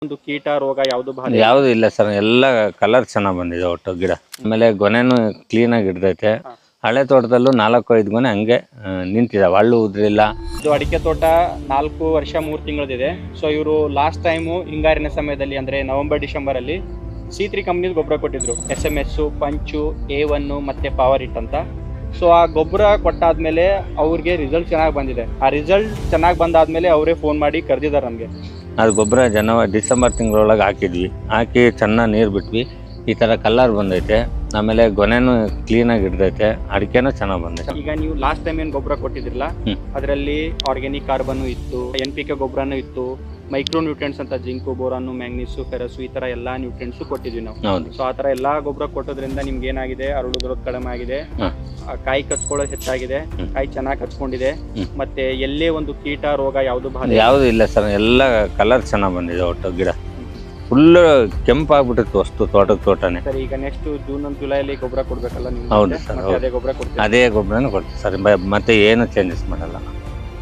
ಒಂದು ಕೀಟ ರೋಗ ಯಾವುದು ಬಾಧೆ ಯಾವುದು ಇಲ್ಲ ಸರ್, ಎಲ್ಲ ಕಲರ್ ಚೆನ್ನಾಗಿ ಬಂದಿದೆ ಒಟ್ಟು ಗಿಡ. ಆಮೇಲೆ ಗೊನೆನೂ ಕ್ಲೀನಾಗಿ ಹಿಡ್ದೈತೆ. ಹಳೆ ತೋಟದಲ್ಲೂ 4-5 ಗೊನೆ ಹಂಗೆ ನಿಂತಿದ್ದಾವೆ, ಹಳ್ಳು ಉದ್ರಿಲ್ಲ. ಇದು ಅಡಿಕೆ ತೋಟ 4 ವರ್ಷ 3 ತಿಂಗಳದಿದೆ. ಸೊ ಇವರು ಲಾಸ್ಟ್ ಟೈಮು ಹಿಂಗಾರಿನ ಸಮಯದಲ್ಲಿ ಅಂದರೆ ನವೆಂಬರ್ ಡಿಸೆಂಬರ್ ಅಲ್ಲಿ C3 ಕಂಪ್ನಿದು ಗೊಬ್ಬರ ಕೊಟ್ಟಿದ್ರು. SMS, ಪಂಚು, A1 ಮತ್ತೆ ಪವರ್ ಹಿಟ್ ಅಂತ. ಸೊ ಆ ಗೊಬ್ಬರ ಕೊಟ್ಟಾದ್ಮೇಲೆ ಅವ್ರಿಗೆ ರಿಸಲ್ಟ್ ಚೆನ್ನಾಗಿ ಬಂದಿದೆ. ಆ ರಿಸಲ್ಟ್ ಚೆನ್ನಾಗಿ ಬಂದಾದ್ಮೇಲೆ ಅವರೇ ಫೋನ್ ಮಾಡಿ ಕರೆದಿದ್ದಾರೆ ನಮಗೆ. ಅದು ಗೊಬ್ಬರ ಡಿಸೆಂಬರ್ ತಿಂಗಳೊಳಗೆ ಹಾಕಿದ್ವಿ. ಹಾಕಿ ಚೆನ್ನಾಗಿ ನೀರು ಬಿಟ್ವಿ. ಈ ಥರ ಕಲರ್ ಬಂದೈತೆ. ಆಮೇಲೆ ಗೊನೆನೂ ಕ್ಲೀನಾಗಿ ಹಿಡ್ದೈತೆ. ಅಡಿಕೆನೂ ಚೆನ್ನಾಗಿ ಬಂದೈತೆ. ಈಗ ನೀವು ಲಾಸ್ಟ್ ಟೈಮ್ ಏನು ಗೊಬ್ಬರ ಕೊಟ್ಟಿದ್ರಲ್ಲ, ಅದರಲ್ಲಿ ಆರ್ಗ್ಯಾನಿಕ್ ಕಾರ್ಬನ್ ಇತ್ತು, NPK ಗೊಬ್ಬರನೂ ಇತ್ತು, ಮೈಕ್ರೋ ನ್ಯೂಟ್ರಿಯೆಂಟ್ಸ್ ಅಂತ ಜಿಂಕು, ಬೋರಾನು, ಮ್ಯಾಂಗ್ನೀಸು, ಫೆರಸು ಈ ತರ ಎಲ್ಲಾ ನ್ಯೂಟ್ರಿಯೆಂಟ್ಸ್ ಕೊಟ್ಟಿದ್ವಿ ನಾವು. ಸೊ ಆ ತರ ಎಲ್ಲಾ ಗೊಬ್ಬರ ಕೊಟ್ಟೋದ್ರಿಂದ ನಿಮ್ಗೆ ಏನಾಗಿದೆ, ಅರಳುದ್ರೋದು ಕಡಿಮೆ ಆಗಿದೆ, ಕಾಯಿ ಕಚ್ಕೊಳ್ಳೋದು ಹೆಚ್ಚಾಗಿದೆ, ಕಾಯಿ ಚೆನ್ನಾಗಿ ಕಚ್ಕೊಂಡಿದೆ, ಮತ್ತೆ ಎಲ್ಲೇ ಒಂದು ಕೀಟ ರೋಗ ಯಾವುದು ಬಾಧೆ ಯಾವುದು ಇಲ್ಲ ಸರ್, ಎಲ್ಲ ಕಲರ್ ಚೆನ್ನಾಗಿ ಬಂದಿದೆ ಒಟ್ಟು ಗಿಡ. ಫುಲ್ ಕೆಂಪಾಗ್ಬಿಟ್ಟಿತ್ತು ಅಷ್ಟು ತೋಟನೇ. ಸರ್ ಈಗ ನೆಕ್ಸ್ಟ್ ಜೂನ್ ಜುಲೈಲಿ ಗೊಬ್ಬರ ಕೊಡ್ಬೇಕಲ್ಲ ನೀವು? ಹೌದು ಸರ್, ಅದೇ ಗೊಬ್ಬರ ಕೊಡ್ತೀವಿ. ಅದೇ ಗೊಬ್ಬರನೇ ಕೊಡ್ತೀವಿ ಸರ್, ಮತ್ತೆ ಏನು ಚೇಂಜಸ್ ಮಾಡಲ್ಲ.